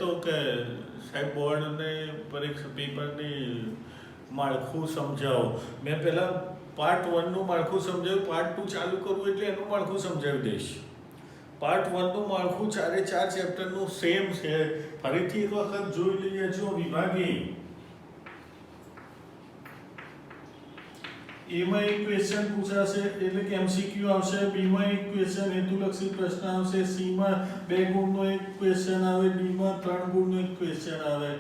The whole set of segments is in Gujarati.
તો કે સાહેબ બોર્ડને પરીક્ષા પેપરની માળખું સમજાવો. મેં પહેલાં પાર્ટ 1નું માળખું સમજાવ્યું, પાર્ટ 2 ચાલુ કરવું એટલે એનું માળખું સમજાવી દઈશ. પાર્ટ 1નું માળખું 4 ચેપ્ટરનું સેમ છે. ફરીથી એક વખત જોઈ લઈએ. જો વિભાગ એમાં એક ક્વેશ્ચન પૂછાશે એટલે કે એમસીક્યુ આવશે, બીમાં એક ક્વેશ્ચન હેતુલક્ષી પ્રશ્ન આવશે, સીમાં 2 ગુણનો એક ક્વેશ્ચન આવે, ડીમાં 3 ગુણનો એક ક્વેશ્ચન આવે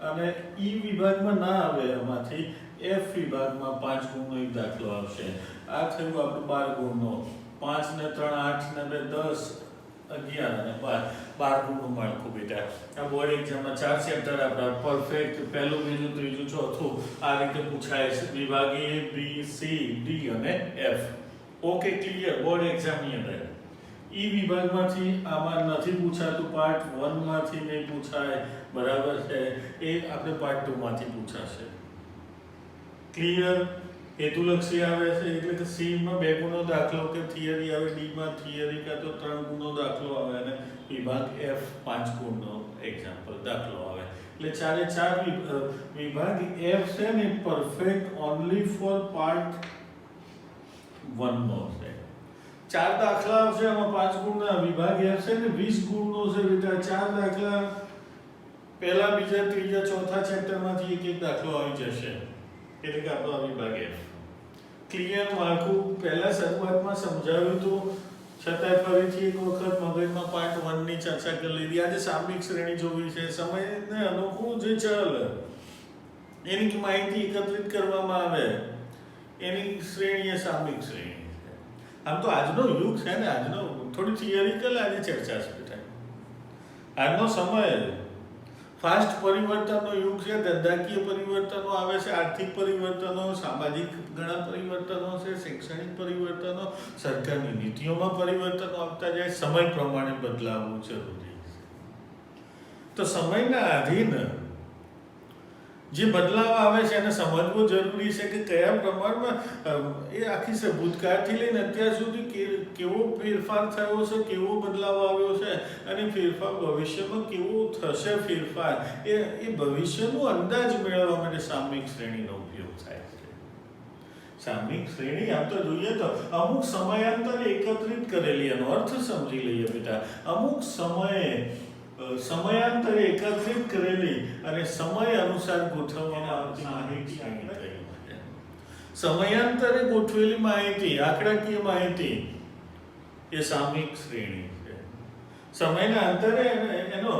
અને ઈ વિભાગમાં ના આવે એમાંથી એફ વિભાગમાં 5 ગુણનો એક દાખલો આવશે. આ થયું આપણું 12 ગુણનો. 5 ને 3 8 ને 2 10 11 અને 12 ગુણનું માળખું બેટા. આ બોર્ડ એક્ઝામમાં 4 ચેપ્ટર આપણા પરફેક્ટ પહેલું બીજું ત્રીજું ચોથું આ રીતે પૂછાય છે. વિભાગ એ બી સી ડી અને એફ. Okay, clear. બોર્ડ એક્ઝામની અંદર ઈ વિભાગમાંથી આમાં નથી પૂછાતું, પાર્ટ 1 માંથી નહીં પૂછાય, બરાબર છે. એ આપણે પાર્ટ 2 માંથી પૂછાશે. ક્લિયર. હેતુલક્ષી આવે છે એટલે કે સીમાં 2 ગુણનો દાખલો કે થિયરી આવે, ડીમાં થિયરી કાં તો 3 ગુણનો દાખલો આવે અને વિભાગ એફ 5 ગુણનો એક્ઝામ્પલ દાખલો આવે. એટલે 4 વિભાગ એફ છે ને પરફેક્ટ ઓનલી ફોર પાર્ટ 1 નો છે. 4 દાખલા આવશે આમાં 5 ગુણના. વિભાગ એફ છે ને 20 ગુણનો છે બેટા. 4 દાખલા પહેલા બીજા ત્રીજા ચોથા ચેપ્ટરમાંથી એક દાખલો આવી જશે. એટલે કે આપણો વિભાગ એફ. ક્લિયર. માળખું પહેલા શરૂઆતમાં સમજાવ્યું હતું, છતાંય ફરીથી એક વખત મગજમાં પાર્ટ 1 ની ચર્ચા કરી લીધી. આજે સામયિક શ્રેણી જોવી છે. સમયને અનુકૂળ જે ચલ એની માહિતી એકત્રિત કરવામાં આવે એની શ્રેણી એ સામયિક શ્રેણી છે. આમ તો આજનો યુગ છે ને, આજનો થોડી થિયરિકલ આજે ચર્ચા છે બેટા. આજનો સમય ફાસ્ટ પરિવર્તનનો યુગ છે. ધંધાકીય પરિવર્તનો આવે છે, આર્થિક પરિવર્તનો, સામાજિક ઘણા પરિવર્તનો છે, શૈક્ષણિક પરિવર્તનો, સરકારની નીતિઓમાં પરિવર્તનો આવતા જાય. સમય પ્રમાણે બદલાવવું જરૂરી છે. તો સમયના આધીન જે બદલાવ આવે છે એને સમજવું જરૂરી છે કે કયા પ્રમાણમાં એ આખી છે ભૂતકાળથી લઈને અત્યાર સુધી કેવો ફેરફાર થયો છે, કેવો બદલાવ આવ્યો છે અને ફેરફાર ભવિષ્યમાં કેવો થશે. ફેરફાર એ ભવિષ્યનો અંદાજ મેળવવા માટે સામયિક શ્રેણીનો ઉપયોગ થાય છે. સામયિક શ્રેણી આમ તો જોઈએ તો અમુક સમયાંતરે એકત્રિત કરેલી, એનો અર્થ સમજી લઈએ બેટા. અમુક સમયાંતરે એકત્રિત કરેલી અને સમય અનુસાર ગોઠવવામાં આવતી માહિતી શ્રેણી. સમયાંતરે ગોઠવેલી માહિતી, આંકડાકીય માહિતી એ સામયિક શ્રેણી છે. સમયના અંતરે એનો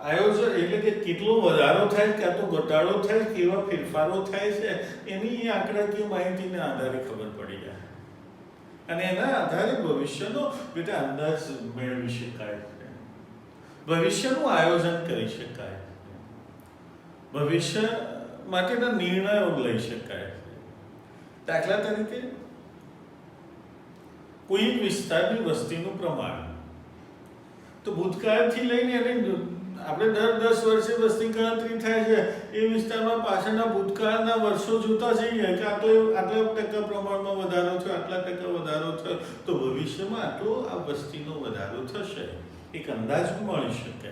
આયોજન એટલે કે કેટલો વધારો થાય કાં તો ઘટાડો થાય, કેવા ફેરફારો થાય છે એની આંકડાકીય માહિતીના આધારે ખબર પડી જાય અને એના આધારે ભવિષ્યનો બેટા અંદાજ મેળવી શકાય છે. ભવિષ્યનું આયોજન કરી શકાય, ભવિષ્ય માટેના નિર્ણયો લઈ શકાય. દાખલા તરીકે કોઈ વિસ્તારની વસ્તીનું પ્રમાણ તો ભૂતકાળથી લઈને એને આપણે દર 10 વર્ષે વસ્તી ગણતરી થાય છે. એ વિસ્તારમાં પાછળના ભૂતકાળના વર્ષો જોતા જઈએ કે આટલા ટકા પ્રમાણમાં વધારો થયો, આટલા ટકા વધારો થયો, તો ભવિષ્યમાં આટલો આ વસ્તીનો વધારો થશે, એક અંદાજ મળી શકે.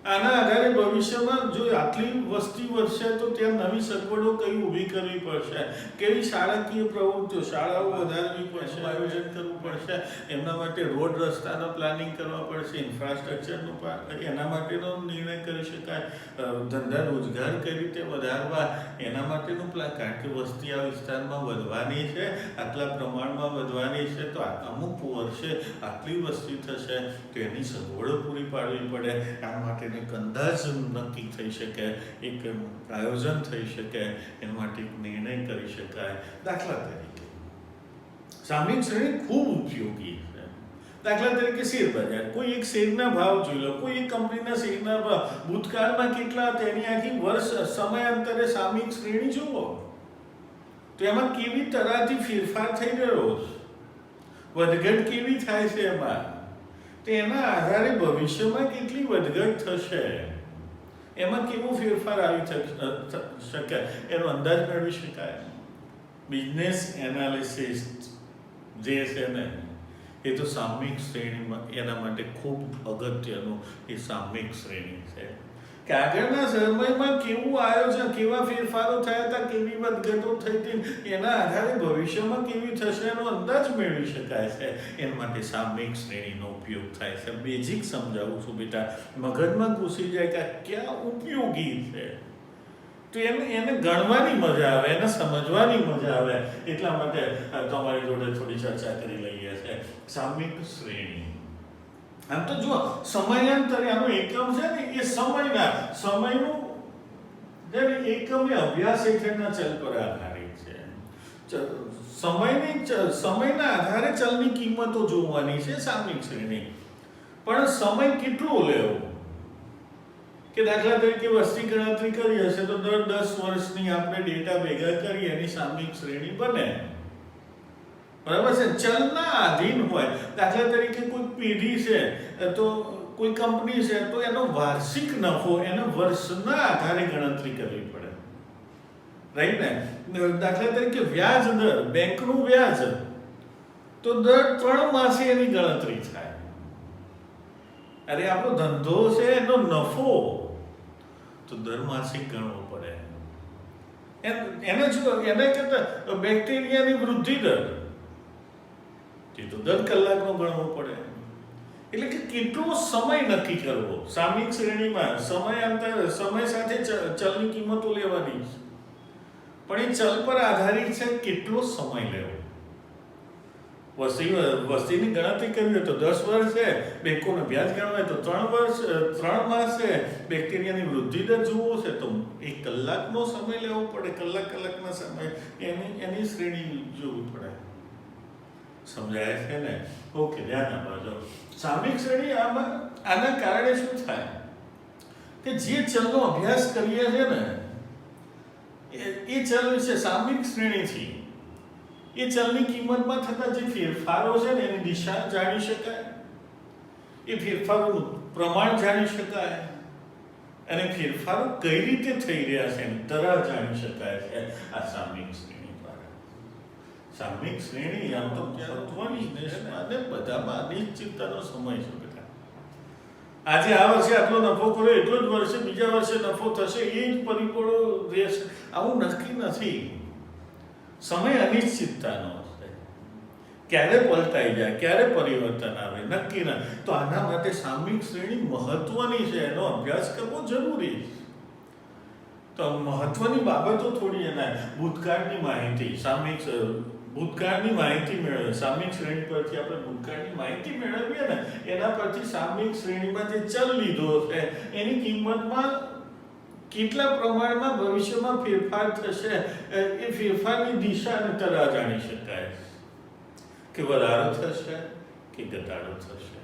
આના આધારે ભવિષ્યમાં જો આટલી વસ્તી વધશે તો ત્યાં નવી સગવડો કઈ ઊભી કરવી પડશે, કેવી શાળાકીય પ્રવૃત્તિઓ, શાળાઓ વધારવી પડશે, આયોજન કરવું પડશે, એમના માટે રોડ રસ્તાનો પ્લાનિંગ કરવા પડશે, ઇન્ફ્રાસ્ટ્રક્ચરનું એના માટેનો નિર્ણય કરી શકાય, ધંધા રોજગાર કઈ રીતે વધારવા એના માટેનું પ્લાન. કારણ કે વસ્તી આ વિસ્તારમાં વધવાની છે, આટલા પ્રમાણમાં વધવાની છે, તો અમુક વર્ષે આટલી વસ્તી થશે તો એની સગવડો પૂરી પાડવી પડે. આ માટે એક અંદાજ નક્કી થઈ શકે, એક આયોજન થઈ શકે, એના માટે એક નિર્ણય કરી શકાય. દાખલા તરીકે સામયિક શ્રેણી ખૂબ ઉપયોગી છે. દાખલા તરીકે શેર બજાર, કોઈ એક શેરના ભાવ જોઈ લો, કોઈ એક કંપનીના શેરના ભાવ ભૂતકાળમાં કેટલા હતા એની આખી વર્ષ સમયાંતરે સામયિક શ્રેણી જુઓ તો એમાં કેવી તરહથી ફેરફાર થઈ રહ્યો છે, વધઘટ કેવી થાય છે એમાં, તો એના આધારે ભવિષ્યમાં કેટલી વધઘટ થશે, એમાં કેવો ફેરફાર આવી શકે એનો અંદાજ મેળવી શકાય. બિઝનેસ એનાલિસિસ જે છે ને એ તો સામયિક શ્રેણીમાં એના માટે ખૂબ અગત્યનું એ સામયિક શ્રેણી છે કે આગળના સમયમાં કેવું આયોજન, કેવા ફેરફારો થયા હતા, કેવી વધઘટો થઈ હતી, એના આધારે ભવિષ્યમાં કેવી થશે એનો અંદાજ મેળવી શકાય છે. એના માટે સામયિક શ્રેણીનો ઉપયોગ થાય છે. બેઝિક સમજાવું છું બેટા, મગજમાં ઘૂસી જાય કે ક્યાં ઉપયોગી છે તો એને ગણવાની મજા આવે, એને સમજવાની મજા આવે. એટલા માટે તમારી જોડે થોડી ચર્ચા કરી લઈએ છે. સામયિક શ્રેણી આમ તો જુઓ, સમયાંતરે આનો એકમ છે ને એ સમયનું જેને એકમ એ અભ્યાસ હેઠળના ચલ પર આધારિત છે. સમયના આધારે ચલની કિંમતો જોવાની છે સામયિક શ્રેણી. પણ સમય કેટલો લેવો કે દાખલા તરીકે વસ્તી ગણતરી કરી હશે તો દર 10 વર્ષની આપણે ડેટા ભેગા કરી એની સામયિક શ્રેણી બને. બરાબર છે. ચલના આધીન હોય. દાખલા તરીકે કોઈ પેઢી છે તો કોઈ કંપની છે તો એનો વાર્ષિક નફો એને વર્ષના આધારે ગણતરી કરવી પડે, રાઈટ ને. દાખલા તરીકે વ્યાજ દર, બેંકનું વ્યાજ તો દર 3 માસે એની ગણતરી થાય. અરે આપણો ધંધો છે એનો નફો તો દર માસિક ગણવો પડે. એને જો એને કરતા બેક્ટેરિયાની વૃદ્ધિ દર એ તો દર કલાકનો ગણવો પડે. એટલે કે કેટલો સમય નક્કી કરવો સામયિક શ્રેણીમાં. સમય સાથે ચલની કિંમતો લેવાની પણ એ ચલ પર આધારિત છે કેટલો સમય લેવો. વસ્તીની ગણતરી કરવી હોય તો 10 વર્ષ છે, બેંકોનો વ્યાજ ગણવા હોય તો 3 માસ છે, બેક્ટેરિયાની વૃદ્ધિ દર જોવો છે તો 1 કલાકનો સમય લેવો પડે. કલાકના સમય એની શ્રેણી જોવી પડે. સમજાય છે ને? ઓકે, ધ્યાન આપજો. સામયિક શ્રેણી આના કારણે શું થાય કે જે ચલનો અભ્યાસ કરીએ છે ને એ ચલ વિશે સામયિક શ્રેણીથી એ ચલની કિંમતમાં થતા જે ફેરફારો છે ને એની દિશા જાણી શકાય, એ ફેરફારોનું પ્રમાણ જાણી શકાય અને ફેરફારો કઈ રીતે થઈ રહ્યા છે એની તરાહ જાણી શકાય છે આ સામયિક શ્રેણી દ્વારા. સામયિક શ્રેણી આમ તો મહત્વની છે અને બધામાં અનિશ્ચિતતાનો સમય છે બેટા. આજે આ વર્ષે આટલો નફો કર્યો એટલો જ વર્ષે બીજા વર્ષે નફો થશે એ જ પરિબળો રહેશે આવું નક્કી નથી. સમય અનિશ્ચિતતાનો છે. ક્યારે પલટાઈ જાય, ક્યારે પરિવર્તન આવે નક્કી ના. તો આના માટે સામયિક શ્રેણી મહત્વની છે, એનો અભ્યાસ કરવો જરૂરી છે. તો મહત્વની બાબતો થોડી એના ભૂતકાળની માહિતી, ભૂતકાળની માહિતી મેળવે. સામયિક શ્રેણી પરથી આપણે ભૂતકાળની માહિતી મેળવીએ ને એના પરથી સામયિક શ્રેણીમાં જે ચલ લીધો છે એની કિંમતમાં કેટલા પ્રમાણમાં ભવિષ્યમાં ફેરફાર થશે એ ફેરફારની દિશા અને તરાહ જાણી શકાય કે વધારો થશે કે ઘટાડો થશે.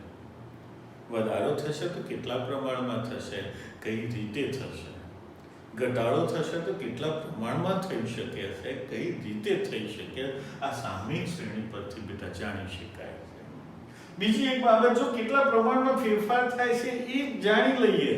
વધારો થશે તો કેટલા પ્રમાણમાં થશે, કઈ રીતે થશે. ઘટાડો થશે તો કેટલા પ્રમાણમાં થઈ શકે છે, કઈ રીતે થઈ શકે. આ સામયિક શ્રેણી પરથી બેટા જાણી શકાય છે. બીજી એક બાબત, જો કેટલા પ્રમાણમાં ફેરફાર થાય છે એ જાણી લઈએ.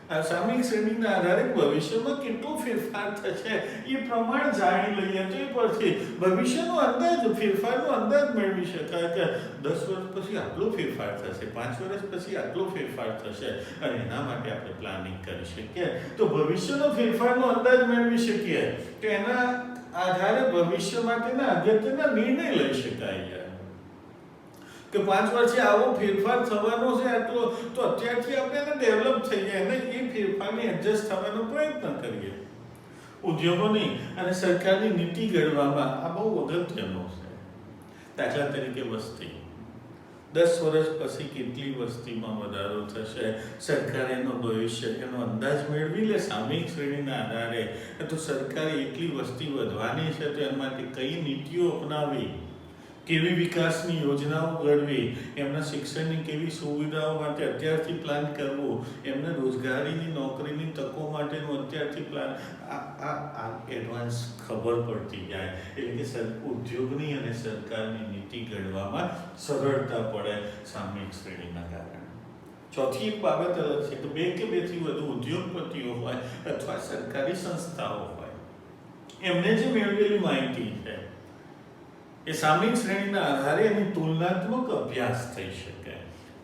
આ સામયિક શ્રેણીના આધારે ભવિષ્યમાં કેટલો ફેરફાર થશે એ પ્રમાણ જાણી લઈએ તો એ પરથી ભવિષ્યનો અંદાજ, ફેરફારનો અંદાજ મેળવી શકાય કે 10 વર્ષ પછી આટલો ફેરફાર થશે, 5 વર્ષ પછી આટલો ફેરફાર થશે અને એના માટે આપણે પ્લાનિંગ કરી શકીએ. તો ભવિષ્યનો ફેરફારનો અંદાજ મેળવી શકીએ તો એના આધારે ભવિષ્ય માટેના અગત્યના નિર્ણય લઈ શકાય કે 5 વર્ષે આવો ફેરફાર થવાનો છે આટલો, તો અત્યારથી આપણે એને ડેવલપ થઈ જાય અને એ ફેરફારને એડજસ્ટ થવાનો પ્રયત્ન કરીએ. ઉદ્યોગોની અને સરકારની નીતિ ઘડવામાં આ બહુ અગત્યનું છે. દાખલા તરીકે વસ્તી, 10 વર્ષ પછી કેટલી વસ્તીમાં વધારો થશે, સરકાર એનો ભવિષ્ય એનો અંદાજ મેળવી લે સામયિક શ્રેણીના આધારે. તો સરકારે એટલી વસ્તી વધવાની છે તો એના માટે કઈ નીતિઓ અપનાવી, કેવી વિકાસની યોજનાઓ ઘડવી, એમના શિક્ષણની કેવી સુવિધાઓ માટે અત્યારથી પ્લાન કરવું, એમને રોજગારીની નોકરીની તકો માટેનું અત્યારથી પ્લાન, આ એડવાન્સ ખબર પડતી જાય. એટલે કે ઉદ્યોગની અને સરકારની નીતિ ઘડવામાં સરળતા પડે સામયિક શ્રેણીના કારણે. ચોથી એક બાબત અલગ છે કે 2 કે 2 થી વધુ ઉદ્યોગપતિઓ હોય અથવા સરકારી સંસ્થાઓ હોય, એમને જે મેળવેલી માહિતી છે એ સામયિક શ્રેણીના આધારે એની તુલનાત્મક અભ્યાસ થઈ શકે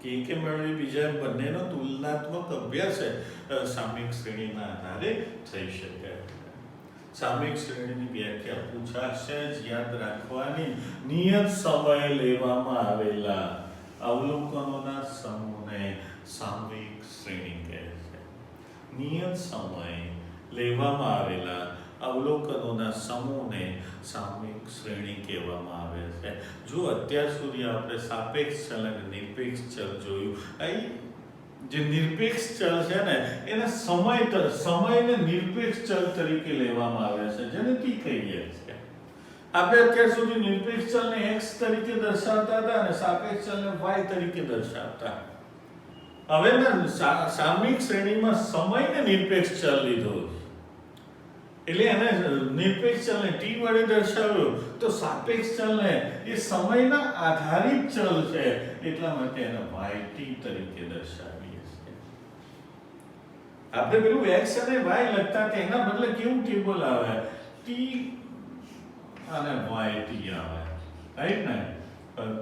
કે એકે મેળવી બીજા બંનેનો તુલનાત્મક અભ્યાસ સામયિક શ્રેણીના આધારે થઈ શકે. સામયિક શ્રેણીની વ્યાખ્યા પૂછાશે જ યાદ રાખવાની. નિયત સમયે લેવામાં આવેલા અવલોકનોના સમૂહને સામયિક શ્રેણી કહે છે. નિયત સમયે લેવામાં આવેલા અવલોકનોના સમૂહને સામયિક શ્રેણી કહેવામાં આવે છે. જો અત્યાર સુધી આપણે સાપેક્ષ ચલ અને નિરપેક્ષ ચલ જોયું, અહીં જે નિરપેક્ષ ચલ છે ને એને સમયને નિરપેક્ષ ચલ તરીકે લેવામાં આવે છે, જેને ટી કહીએ છીએ. આપણે અત્યાર સુધી નિરપેક્ષ ચલને x તરીકે દર્શાવતા હતા અને સાપેક્ષ ચલને y તરીકે દર્શાવતા. હવે સામયિક શ્રેણીમાં સમયને નિરપેક્ષ ચલ લીધો એટલે એને નિરપેક્ષ ચલને t વડે દર્શાવ્યો, તો સાપેક્ષ ચલને એ સમયના આધારિત ચલ છે એટલા માટે એને yt તરીકે દર્શાવીએ છીએ. આપણે પેલું x અને y લખતા તેના બદલે કેવું ટેબલ આવે? t અને yt આવે, રાઈટ ને?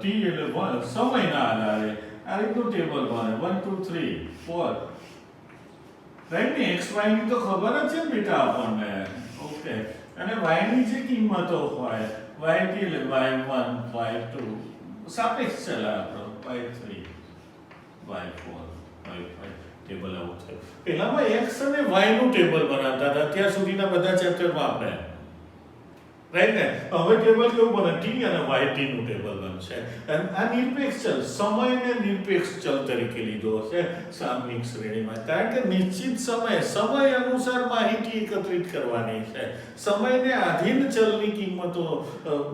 t એટલે સમયના આધારે આ રીતનું ટેબલ બને 1 2 3 4, રાઈટ ને? x y ની તો ખબર જ છે ને બેટા આપણને. ઓકે, અને y ની જે કિંમતો હોય yt એટલે y1 y2 સાપેક્ષ ચલ આપણો y3 y4 y5 ટેબલ આવું છે. પહેલામાં x અને y નું ટેબલ બનાવતા હતા અત્યાર સુધીના બધા ચેપ્ટરમાં આપણે, રાઈટ ને? હવે ટેબલ કેવું બને? t અને yt નું ટેબલ બનશે. અને આ નિરપેક્ષ ચલ સમયને નિરપેક્ષ ચલ તરીકે લીધો છે સામયિક શ્રેણીમાં, કારણ કે નિશ્ચિત સમય અનુસાર માહિતી એકત્રિત કરવાની છે, સમયને આધીન ચલની કિંમતો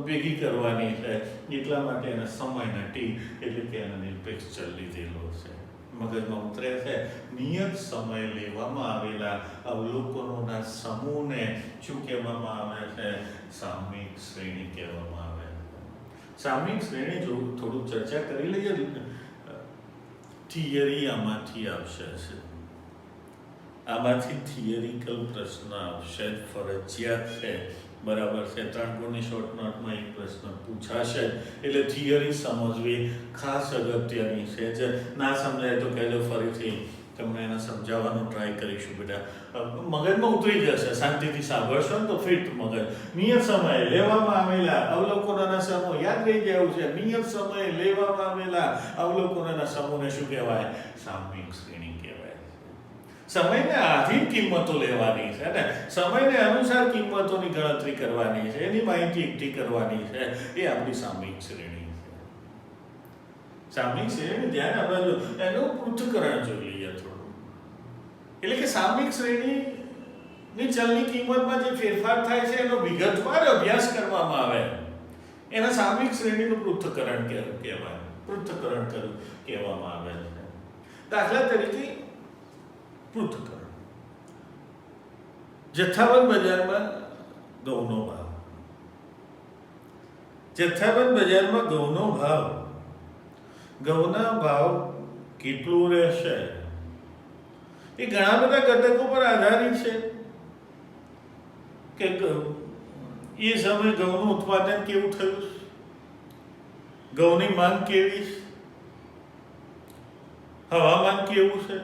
ભેગી કરવાની છે, એટલા માટે એને સમયના t એટલે કે એને નિરપેક્ષ ચલ લીધેલો છે. મગજમાં ઉતરે છે. નિયત સમયે લેવામાં આવેલા અવલોકનોના સમૂહને શું કહેવામાં આવે છે? સામયિક શ્રેણી કહેવામાં આવે છે. સામયિક શ્રેણી જો થોડું ચર્ચા કરી લઈએ. થિયરી આમાંથી આવશે, આમાંથી થિયરિકલ પ્રશ્ન આવશે, ફરજિયાત છે, બરાબર છે? 3 ગુણની શોર્ટ નોટમાં એક પ્રશ્ન પૂછાશે એટલે થિયરી સમજવી ખાસ અગત્યની છે. જે ના સમજાય તો કહેજો, ફરીથી તમને એને સમજાવવાનું ટ્રાય કરીશું બેટા. મગજમાં ઉતરી જશે, શાંતિથી સાંભળશો ને તો ફિટ મગજ. નિયત સમયે લેવામાં આવેલા અવલોકનોના સમૂહ યાદ રહી જવું છે. નિયત સમયે લેવામાં આવેલા અવલોકનોના સમૂહને શું કહેવાય? સામયિક શ્રેણી કહેવાય. સમયને આધીન કિંમતો લેવાની છે ને, સમયને અનુસાર કિંમતોની ગણતરી કરવાની છે, એની માહિતી એકઠી કરવાની છે, એ આપણી સામયિક શ્રેણી છે. સામયિક શ્રેણી ધ્યાન આપજો, એનું પૃથ્થકરણ જોઈ લઈએ થોડું. એટલે કે સામયિક શ્રેણીની ચલની કિંમતમાં જે ફેરફાર થાય છે એનો વિગતવાર અભ્યાસ કરવામાં આવે એના સામયિક શ્રેણીનું પૃથ્થકરણ કહેવાય. પૃથ્થકરણ કહેવામાં આવે છે. દાખલા તરીકે પૃથ્થકરણ. જથ્થાબંધ બજારમાં ઘઉંનો ભાવ. જથ્થાબંધ બજારમાં ઘઉંનો ભાવ, ઘઉંના ભાવ કેટલું રહેશે એ ઘણા બધા ઘટકો પર આધારિત છે કે એ સમયે ઘઉંનું ઉત્પાદન કેવું થયું, ઘઉંની માંગ કેવી, હવામાન કેવું છે.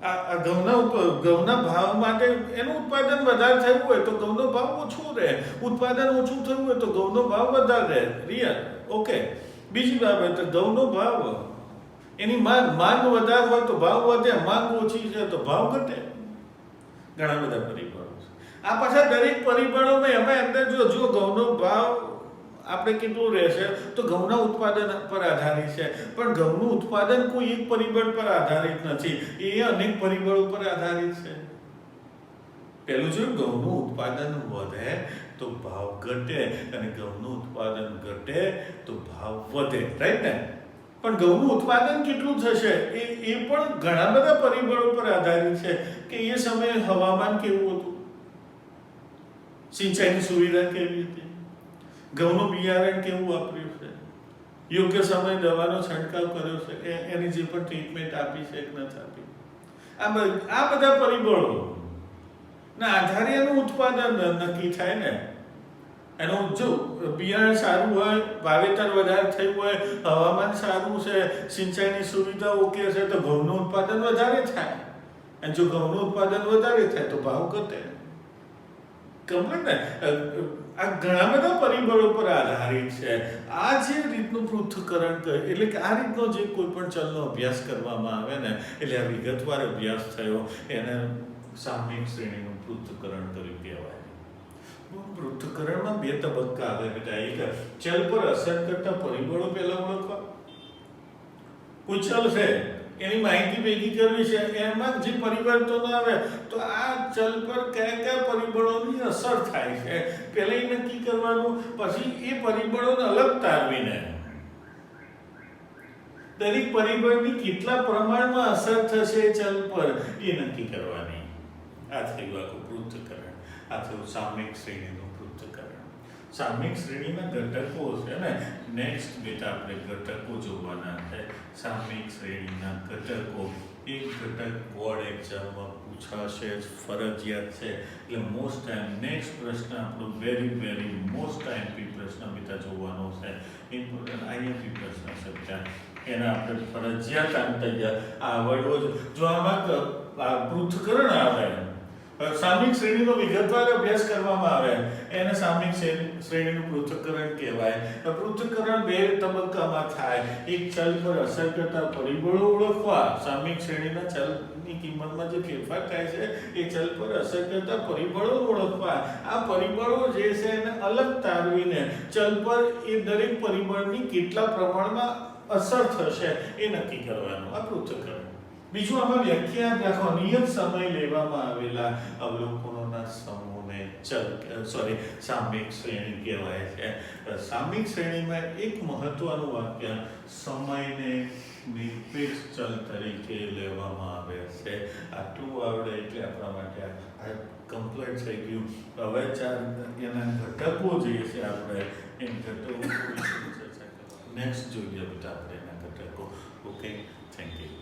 આ ઘઉંના ભાવ માટે એનું ઉત્પાદન વધારે થયું હોય તો ઘઉંનો ભાવ ઓછો રહે, ઉત્પાદન ઓછું થયું હોય તો ઘઉંનો ભાવ વધારે રહે. Real okay. બીજી બાબત, ઘઉંનો ભાવ એની માંગ વધારે હોય તો ભાવ વધે, માંગ ઓછી છે તો ભાવ ઘટે. ઘણા બધા પરિબળો છે. આ પાછા દરેક પરિબળોમાં અમે અંદર જો ઘઉંનો ભાવ આપણે કેટલું રહેશે તો ઘઉંના ઉત્પાદન પર આધારિત છે, પણ ઘઉંનું ઉત્પાદન કોઈ એક પરિબળ પર આધારિત નથી, એ અનેક પરિબળો પર આધારિત છે. પહેલું જો ઘઉંનું ઉત્પાદન વધે તો ભાવ ઘટે અને ઘઉંનું ઉત્પાદન ઘટે તો ભાવ વધે, રાઈટ ને? પણ ઘઉંનું ઉત્પાદન કેટલું થશે એ પણ ઘણા બધા પરિબળો પર આધારિત છે કે એ સમયે હવામાન કેવું હતું, સિંચાઈની સુવિધા કેવી હતી, ઘઉંનું બિયારણ કેવું વાપર્યું છે, યોગ્ય સમય દવાનો છંટકાવ કર્યો છે, એની જે પણ ટ્રીટમેન્ટ આપી છે કે નથી આપી, આ બધા પરિબળો ના આધારે એનું ઉત્પાદન નક્કી થાય ને. એનું જો બિયારણ સારું હોય, વાવેતર વધારે થયું હોય, હવામાન સારું છે, સિંચાઈની સુવિધા ઓકે છે તો ઘઉંનું ઉત્પાદન વધારે થાય. અને જો ઘઉંનું ઉત્પાદન વધારે થાય તો ભાવ ઘટે. કમ્પ્લીટ ને આ ઘણા બધા પરિબળો પર આધારિત છે. આ જે રીતનું પૃથ્થકરણ કહે એટલે કે આ રીતનો જે કોઈ પણ ચલનો અભ્યાસ કરવામાં આવે ને એટલે આ વિગતવાર અભ્યાસ થયો એને સામયિક શ્રેણીનું પૃથ્થકરણ કર્યું કહેવાય. પૃથ્થકરણમાં બે તબક્કા આવે બેટા. એક ચલ પર અસર કરતા પરિબળો પહેલા ઓળખવા. કોઈ ચલ છે એની માહિતી ભેગી કરવી છે, એમાં જે પરિવર્તનો આવે તો આ ચલ પર કયા કયા પરિબળોની અસર થાય છે પહેલા એ નક્કી કરવાનું. પછી એ પરિબળોને અલગ તારવીને દરેક પરિબળની કેટલા પ્રમાણમાં અસર થશે ચલ પર એ નક્કી કરવાની. આ થયું આખું પૃથ્થકરણ. આ થયું સામયિક શ્રેણીનું પૃથ્થકરણ. સામયિક શ્રેણીના ઘટકો છે ને, નેક્સ્ટ બેટા આપણે ઘટકો જોવાના છે. સામયિક શ્રેણીના ઘટકો. એક ઘટક બોર્ડ એક્ઝામમાં પૂછાશે, ફરજિયાત છે. એટલે મોસ્ટ ટાઈમ નેક્સ્ટ પ્રશ્ન આપણો વેરી મોસ્ટ ટાઈમપી પ્રશ્ન બેટા જોવાનો છે. ઇમ્પોર્ટન્ટ આઈએમપી પ્રશ્ન છે ત્યાં એના આપણે ફરજિયાત આમ તૈયાર આવડવો જ. જો આમાં પૃથ્થકરણ આવે, સામયિક શ્રેણીનો વિગતવાર અભ્યાસ કરવામાં આવે એને સામયિક શ્રેણીનું પૃથ્થકરણ કહેવાય. પૃથ્થકરણ બે તબક્કામાં થાય. એક ચલ પર અસર કરતા પરિબળો ઓળખવા. સામયિક શ્રેણીના ચલની કિંમતમાં જે ફેરફાર થાય છે એ ચલ પર અસર કરતા પરિબળો ઓળખવા. આ પરિબળો જે છે એને અલગ તારવીને ચલ પર એ દરેક પરિબળની કેટલા પ્રમાણમાં અસર થશે એ નક્કી કરવાનું આ પૃથ્થકરણ. બીજું આમાં વ્યાખ્યા રાખો. નિયત સમય લેવામાં આવેલા અવલોકનોના સમૂહને સામયિક શ્રેણી કહેવાય છે. સામયિક શ્રેણીમાં એક મહત્વનું વાક્ય સમયને નિરપેક્ષ ચલ તરીકે લેવામાં આવે છે. આટલું આવડે એટલે આપણા માટે આ કમ્પ્લીટ થઈ ગયું. હવે એના ઘટકો જે છે આપણે એ ઘટકો નેક્સ્ટ જોઈએ બેટા આપણે એના ઘટકો. Okay, thank you.